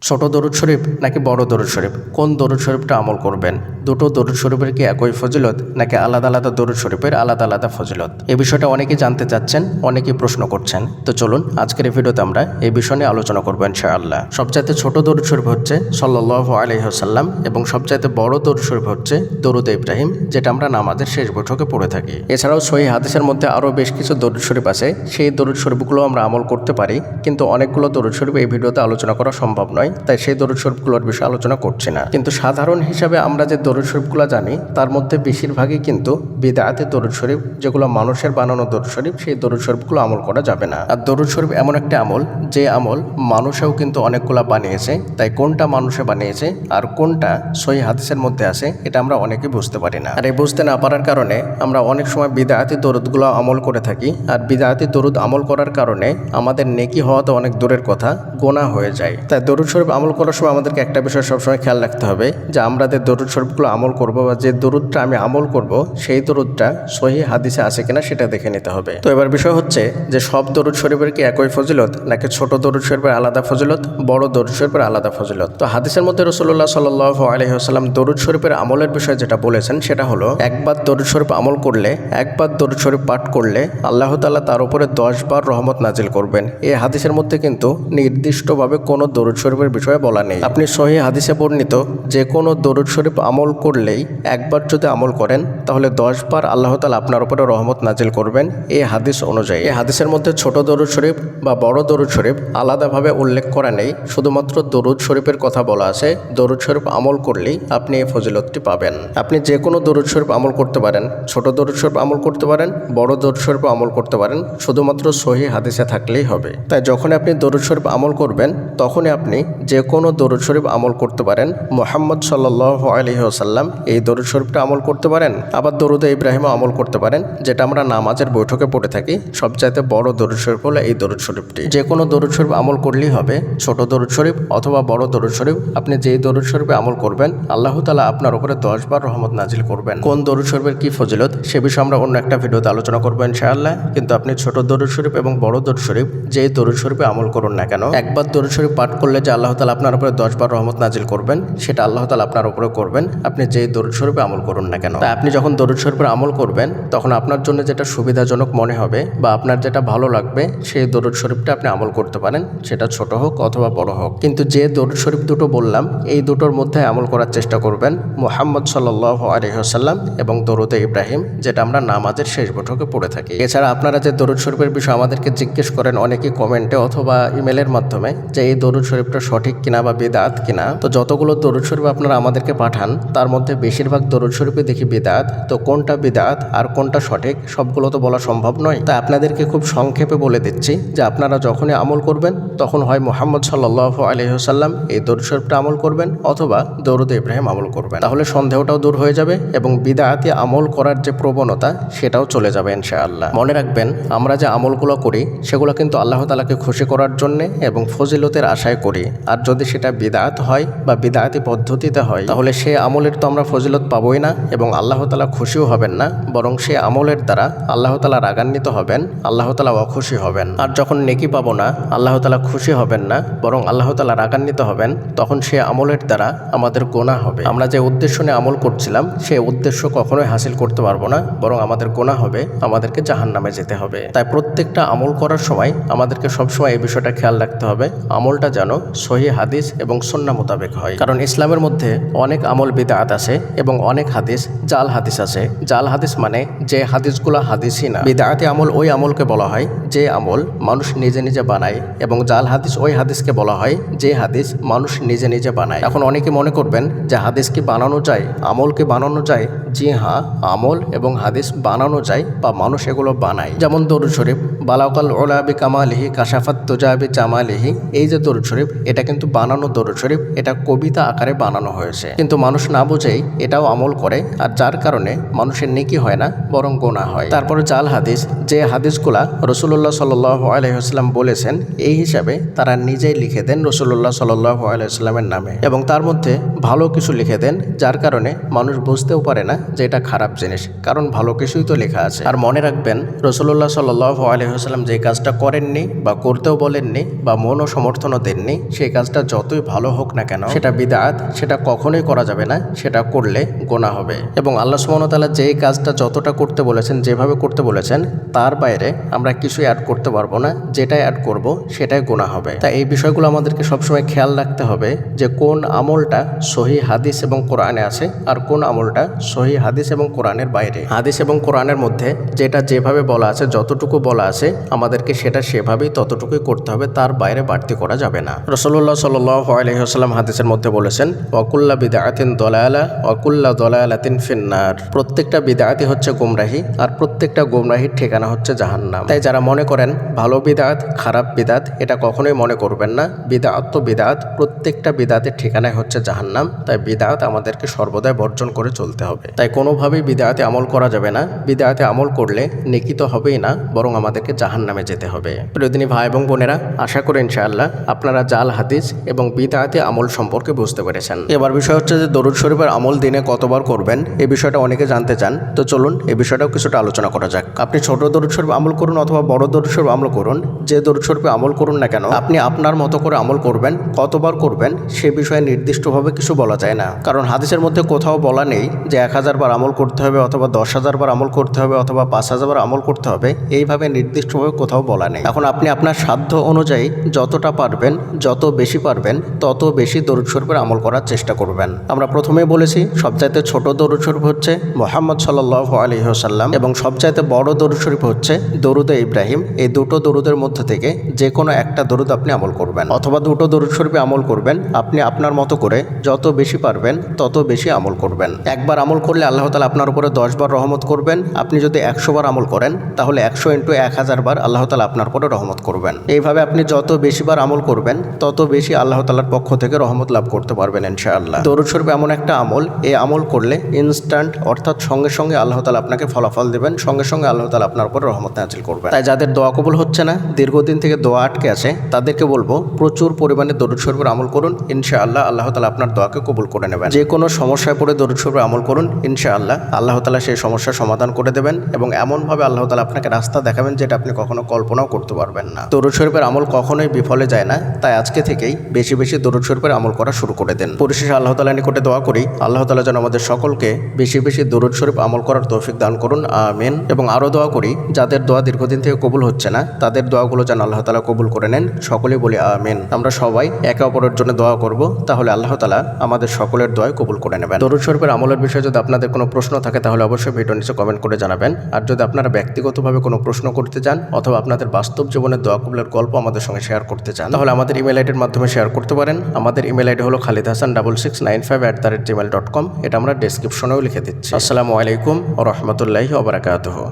ছোট দরুদ শরীফ নাকি বড় দরুদ শরীফ, কোন দরুদ শরীফটা আমল করবেন? দুটো দরুদ শরীফের কি একই ফজিলত নাকি আলাদা আলাদা দরুদ শরীফের আলাদা আলাদা ফজিলত? এই বিষয়টা অনেকেই জানতে চাচ্ছেন, অনেকেই প্রশ্ন করছেন। তো চলুন আজকের এই ভিডিওতে আমরা এই বিষয় নিয়ে আলোচনা করবো ইনশাআল্লাহ। সবচাইতে ছোট দরুদ শরীফ হচ্ছে সাল্লাল্লাহু আলাইহি ওয়াসাল্লাম এবং সবচাইতে বড় দরুদ শরীফ হচ্ছে দরুদ ইব্রাহিম, যেটা আমরা নামাজের শেষ বৈঠকে পড়ে থাকি। এছাড়াও সহিহ হাদিসের মধ্যে আরও বেশ কিছু দরুদ শরীফ আছে, সেই দরুদ শরীফগুলো আমরা আমল করতে পারি, কিন্তু অনেকগুলো দরুদ শরীফ এই ভিডিওতে আলোচনা করা সম্ভব নয়, তাই সেই দরুদ শরীফগুলোর বিষয়ে আলোচনা করছি না। কিন্তু সাধারণ হিসাবে আমরা যে দরুদ শরীফগুলো জানি তার মধ্যে বেশিরভাগই কিন্তু বিদআতি দরুদ শরীফ, যেগুলো মানুষের বানানো দরুদ শরীফ, সেই দরুদ শরীফগুলো আমল করা যাবে না। আর দরুদ শরীফ এমন একটা আমল, যে আমল মানুষেও কিন্তু অনেকগুলা বানিয়েছে, তাই কোনটা মানুষে বানিয়েছে আর কোনটা সহিহ হাদিসের মধ্যে আছে এটা আমরা অনেকে বুঝতে পারি না। আর এই বুঝতে না পারার কারণে আমরা অনেক সময় বিদআতি দরুদগুলো আমল করে থাকি, আর বিদআতি দরুদ আমল করার কারণে আমাদের নেকি হওয়া তো অনেক দূরের কথা, গোনাহ হয়ে যায়। তাই দরুদ শরীফ আমল করার সময় আমাদেরকে একটা বিষয় সবসময় খেয়াল রাখতে হবে যে আমরা যে দরুদ শরীফগুলো আমল করব বা যে দরুদটা আমি আমল করব সেই দরুদটা সহিহ হাদিসে আছে কিনা সেটা দেখে নিতে হবে। তো এবার বিষয় হচ্ছে যে সব দরুদ শরীফের কি একই ফজিলত নাকি ছোট দরুদ শরীফের আলাদা ফজিলত, বড় দরুদ শরীফের আলাদা ফজিলত? তো হাদিসের মধ্যে রাসূলুল্লাহ সাল্লাল্লাহু আলাইহি ওয়াসাল্লাম দরুদ শরীফের আমলের বিষয়ে যেটা বলেছেন সেটা হলো, একবার দরুদ শরীফ আমল করলে, একবার দরুদ শরীফ পাঠ করলে আল্লাহ তাআলা তার উপরে 10 বার রহমত নাজিল করবেন। এই হাদিসের মধ্যে কিন্তু নির্দিষ্টভাবে কোনো দরুদ শরীফের বিষয়ে বলা নেই। আপনি সহিহ হাদিসে বর্ণিত যে কোনো দরুদ শরীফ আমল করলেই, একবার যদি আমল করেন তাহলে 10 বার আল্লাহ তাআলা আপনার উপরে রহমত নাজিল করবেন, এই হাদিস অনুযায়ী। এই হাদিসের মধ্যে ছোট দরুদ শরীফ বা বড় দরুদ শরীফ আলাদাভাবে উল্লেখ করা নেই, শুধুমাত্র দরুদ শরীফের কথা বলা আছে। দরুদ শরীফ আমল করলেই আপনি এই ফজিলতটি পাবেন। আপনি যে কোনো দরুদ শরীফ আমল করতে পারেন, ছোট দরুদ শরীফ আমল করতে পারেন, বড় দরুদ শরীফ আমল করতে পারেন, শুধুমাত্র সহিহ হাদিসে থাকলেই হবে। তাই যখন আপনি দরুদ শরীফ আমল করবেন তখনই আপনি যে কোনো দরুদ শরীফ আমল করতে পারেন। মুহাম্মদ সাল্লাল্লাহু আলাইহি ওয়াসাল্লাম এই দরুদ শরীফটা আমল করতে পারেন, আবার দরুদ ইব্রাহিমও আমল করতে পারেন, যেটা আমরা নামাজের বৈঠকে পড়ে থাকি। সবচাইতে বড় দরুদ শরীফ হলো এই দরুদ শরীফটি। যে কোনো দরুদ শরীফ আমল করলেই হবে, ছোট দরুদ শরীফ অথবা বড় দরুদ শরীফ। আপনি যেই দরুদ শরীফে আমল করবেন আল্লাহ তাআলা আপনার উপরে 10 বার রহমত নাজিল করবেন। কোন দরুদ শরীফের কি ফজিলত সে বিষয়ে আমরা অন্য একটা ভিডিওতে আলোচনা করবো ইনশাআল্লাহ। কিন্তু আপনি ছোট দরুদ শরীফ এবং বড় দরুদ শরীফ যেই দরুদ শরীফে আমল করুন না কেন, একবার দরুদ শরীফ পাঠ করলে যে আল্লাহ তাআলা আপনার উপরে 10 বার রহমত নাজিল করবেন, সেটা আল্লাহ তাআলা আপনার উপরে করবেন, আপনি যেই দরুদ শরীফে আমল করুন না কেন। তাই আপনি যখন দরুদ শরীফের আমল করবেন তখন আপনার জন্য যেটা সুবিধাজনক মনে হবে বা আপনার যেটা ভালো লাগবে সেই দরুদ শরীফটা আপনি আমল করতে পারেন, সেটা ছোট হোক অথবা বড় হোক। কিন্তু যে দরুদ শরীফ দুটো বললাম এই দুটোর মধ্যে আমল করার চেষ্টা করবেন মুহাম্মদ সাল্লাল্লাহু আলাইহি ওয়াসাল্লাম এবং দরুদ ইব্রাহিম, যেটা আমরা নামাজের শেষ বৈঠকে পড়ে থাকি। এছাড়া আপনারা যে দরুদ শরীফের বিষয়ে আমাদেরকে জিজ্ঞেস করেন অনেকেই কমেন্টে অথবা ইমেলের মাধ্যমে যে এই দরুদ শরীফটা সঠিক কিনা বা বিদআত কিনা, তো যতগুলো দরুদ শরীফ আপনারা আমাদেরকে পাঠান তার মধ্যে বেশিরভাগ দরুদ শরীফে দেখি বিদআত। তো কোনটা বিদআত আর কোনটা সঠিক সবগুলো তো বলা সম্ভব নয়, তাই আপনাদেরকে খুব সংক্ষেপে বলে দিচ্ছি যে আপনারা যখনই আমল করবেন তখন হয় মুহাম্মদ সাল্লাল্লাহু আলাইহি ওয়াসাল্লাম এই দরুদ শরীফটা আমল করবেন অথবা দরুদ ইব্রাহিম আমল করবেন। তাহলে সন্দেহটাও দূর হয়ে যাবে এবং বিদআতি আমল করার যে প্রবণতা সেটাও চলে যাবে ইনশাআল্লাহ। মনে রাখবেন, আমরা যে আমলগুলো করি সেগুলো কিন্তু আল্লাহ তাআলাকে খুশি করার জন্যে এবং ফজিলতের আশায় করি। আর যদি সেটা বিদআত হয় বা বিদআতি পদ্ধতিতে হয় তাহলে সে আমলের তো আমরা ফজিলত পাবোই না এবং আল্লাহ তাআলা খুশিও হবেন না, বরং সে আমলের দ্বারা আল্লাহ তাআলা রাগান্বিত হবেন, আল্লাহ তাআলা অখুশি হবেন। আর যখন নেকি পাবো না, আল্লাহ তাআলা খুশি হবেন না বরং আল্লাহ তাআলা রাগান্বিত হবেন, তখন সে আমলের দ্বারা আমাদের গুনাহ হবে। আমরা যে উদ্দেশ্য নিয়ে আমল করছিলাম সেই উদ্দেশ্য কখনোই হাসিল করতে পারবো না, বরং আমাদের গুনাহ হবে, আমাদেরকে জাহান্নামে যেতে হবে। তাই প্রত্যেকটা আমল করার সময় আমাদেরকে সবসময় এই বিষয়টা খেয়াল রাখতে হবে আমলটা যেন সহিহ হাদিস এবং সুন্নাহ মোতাবেক হয়। কারণ ইসলামের মধ্যে অনেক আমল বিদআত আছে এবং অনেক হাদিস জাল হাদিস আছে। জাল হাদিস মানে যে হাদিসগুলো হাদিসই না। বিদআতি আমল ওই আমলকে বলা হয় যে আমল মানুষ নিজে নিজে বানায়, এবং জাল হাদিস ওই হাদিসকে বলা হয় যে হাদিস মানুষ নিজে নিজে বানায়। এখন অনেকে মনে করবেন যে হাদিস কি বানানো যায়, আমল কি বানানো যায়? জি হ্যাঁ, আমল এবং হাদিস বানানো যায় বা মানুষ এগুলো বানায়। যেমন দরুদ শরীফ, বালাগাল উলা বিকামালিহি কাশাফাত তুজা বিজামালিহি, এই যে দরুদ শরীফ এটা কিন্তু বানানো দরুদ শরীফ, এটা কবিতা আকারে বানানো হয়েছে। কিন্তু মানুষ না বুঝেই এটাও আমল করে, আর যার কারণে মানুষের নেকি হয় না বরং গোনা হয়। তারপরে জাল হাদিস, যে হাদিসগুলা রাসূলুল্লাহ সাল্লাল্লাহু আলাইহি ওয়াসাল্লাম বলেছেন এই হিসাবে তারা নিজেই লিখে দেন রাসূলুল্লাহ সাল্লাল্লাহু আলাইহি ওয়াসাল্লামের নামে, এবং তার মধ্যে ভালো কিছু লিখে দেন, যার কারণে মানুষ বুঝতেও পারে না যে এটা খারাপ জিনিস, কারণ ভালো কিছুই তো লেখা আছে। আর মনে রাখবেন, রাসূলুল্লাহ সাল্লাল্লাহু আলাইহি ওয়াসাল্লাম যে কাজটা করেননি বা করতেও বলেননি বা মনও সমর্থনও দেননি, সেই কাজটা যতই ভালো হোক না কেন সেটা বিদআত, সেটা কখনোই করা যাবে না, সেটা করলে গোনা হবে। এবং আল্লাহ সুবহানাহু ওয়া তাআলা যেই কাজটা যতটা করতে বলেছেন, যেভাবে করতে বলেছেন, তার বাইরে আমরা কিছুই অ্যাড করতে পারবো না, যেটাই অ্যাড করব সেটাই গোনা হবে। তাই এই বিষয়গুলো আমাদেরকে সবসময় খেয়াল রাখতে হবে যে কোন আমলটা সহিহ হাদিস এবং কোরআনে আছে আর কোন আমলটা সহিহ হাদিস এবং কোরআনের বাইরে। হাদিস এবং কোরআনের মধ্যে যেটা যেভাবে বলা আছে, যতটুকু বলা আছে আমাদেরকে সেটা সেভাবেই ততটুকুই করতে হবে, তার বাইরে বাড়তি করা যাবে না। রাসূলুল্লাহ সাল্লাল্লাহু আলাইহি ওয়াসাল্লাম হাদিসের মধ্যে বলেছেন, ওয়াকুল্লা বিদআতিন দালালা ওয়াকুল্লা দালালাতিন ফিন্নার। প্রত্যেকটা বিদআতই হচ্ছে গোমরাহি, আর প্রত্যেকটা গোমরাহির ঠিকানা হচ্ছে জাহান্নাম। তাই যারা মনে করেন ভালো বিদআত খারাপ বিদআত, এটা কখনোই মনে করবেন না। বিদআত তো বিদআত, প্রত্যেকটা বিদআতের ঠিকানায় হচ্ছে জাহান্নাম। তাই বিদআত আমাদেরকে সর্বদাই বর্জন করে চলতে হবে। তাই কোনোভাবেই বিদআতে আমল করা যাবে না। বিদআতে আমল করলে নেকি তো হবেই না, বরং আমাদেরকে জাহান্নামে যেতে হবে। প্রিয়দিনী ভাই এবং বোনেরা, আশা করি ইনশাআল্লাহ আপনারা জাল হাদিস এবং বিদআতে আমল সম্পর্কে বুঝতে পেরেছেন। এবার বিষয় হচ্ছে যে দরুদ শরীফের আমল দিনে কতবার করবেন, এই বিষয়টা অনেকে জানতে চান। তো চলুন এই বিষয়টাও কিছুটা আলোচনা করা যাক। আপনি ছোট দরুদ শরীফ আমল করুন অথবা বড় দরুদ শরীফ আমল করুন, যে দরুদ শরীফে আমল করুন না কেন, আপনি আপনার মতো করে আমল করবেন। কতবার করবেন সে বিষয়ে নির্দিষ্টভাবে কিছু বলা যায় না, কারণ হাদিসের মধ্যে কোথাও বলা নেই যে 1000 বার আমল করতে হবে অথবা 10,000 বার আমল করতে হবে অথবা 5,000 বার আমল করতে হবে, এইভাবে নির্দিষ্টভাবে কোথাও বলা নেই। এখন আপনি আপনার সাধ্য অনুযায়ী যতটা পারবেন, যত বেশি পারবেন তত বেশি দরুদ শরীফের আমল করার চেষ্টা করবেন। আমরা প্রথমেই বলেছি সবচাইতে ছোট দরুদ শরীফ হচ্ছে মুহাম্মদ সাল্লাল্লাহু আলাইহি ওয়াসাল্লাম, এবং সবচাইতে বড় দরুদ শরীফ হচ্ছে দরুদে ইব্রাহিম। এই দুটো দরুদের মধ্যে থেকে যে কোনো একটা দরুদ আপনি আমল করবেন, অথবা দুটো দরুদ শরীফে আমল করবেন। আপনি আপনার মতো করে যত বেশি পারবেন তত বেশি আমল করবেন। একবার আমল করলে আল্লাহ তাআলা আপনার উপরে 10 বার রহমত করবেন। আপনি যদি 100 বার আমল করেন তাহলে 100 × 1000 বার আল্লাহ তাআলা আপনার উপরে রহমত করবেন। এইভাবে আপনি যত বেশি বার আমল করবেন তত বেশি আল্লাহ তাআলার পক্ষ থেকে রহমত লাভ করতে পারবেন ইনশাআল্লাহ। দরুদ শরীফ এমন একটা আমল, এই আমল করলে ইনস্ট্যান্ট, অর্থাৎ সঙ্গে সঙ্গে আল্লাহ তাআলা আপনাকে ফলাফল দেবেন, সঙ্গে সঙ্গে আল্লাহ তাআলা আপনার উপর রহমত নাযিল করবেন। তাই যাদের দোয়া কবুল হচ্ছে না, দীর্ঘদিন থেকে দোয়া আটকে আছে, তাদেরকে বলবো প্রচুর পরিমাণে দরুদ শরীফের আমল করুন। ইনশাআল্লাহ আল্লাহ তাআলা আপনার দোয়াকে কবুল করে নেবেন। যে কোনো সমস্যায় পড়ে দরুদ শরীফের আমল করুন, ইনশাআল্লাহ আল্লাহ তাআলা সেই সমস্যার সমাধান করে দেবেন, এবং এমনভাবে আল্লাহ তাআলা আপনাকে রাস্তা দেখাবেন যেটা আপনি কখনো কল্পনাও করতে পারবেন না। দরুদ শরীফের আমল কখনোই বিফলে যায় না, তাই আজকে থেকেই বেশি বেশি দরুদ শরীফের আমল করা শুরু করে দেন। পরিশেষে আল্লাহ তাআলার নিকটে দোয়া করি, আল্লাহ তাআলা যেন আমাদের সকলকে বেশি বেশি দরুদ শরীফ আমল করার তৌফিক দান করুন, আমিন। এবং আরও দোয়া করি যাদের দোয়া দীর্ঘদিন থেকে কবুল হচ্ছে না, তাদের দোয়াগুলো যেন আল্লাহ তাআলা কবুল করে নেন। সকলেই বলি আমিন। আমরা সবাই একে অপরের জন্য দোয়া করব, তাহলে আল্লাহ তাআলা আমাদের সকলের দোয়াই কবুল করে নেবেন। দরুদ শরীফের আমলের বিষয়ে যদি আপনাদের কোনো প্রশ্ন থাকে তাহলে অবশ্যই ভিডিও নিচে কমেন্ট করে জানাবেন। আর যদি আপনারা ব্যক্তিগতভাবে কোনো প্রশ্ন করতে চান অথবা আপনাদের বাস্তব জীবনের দোয়া কবুলের গল্প আমাদের সঙ্গে শেয়ার করতে চান, তাহলে আমাদের ইমেল আইডির মাধ্যমে শেয়ার করতে পারেন। আমাদের ইমেল আইডি হলো khalidhasan6695@gmail.com। এটা আমরা ডেসক্রিপশনেও লিখে দিচ্ছি। আসসালামু আলাইকুম ওয়া রাহমাতুল্লাহি ওয়া বারাকাতুহু।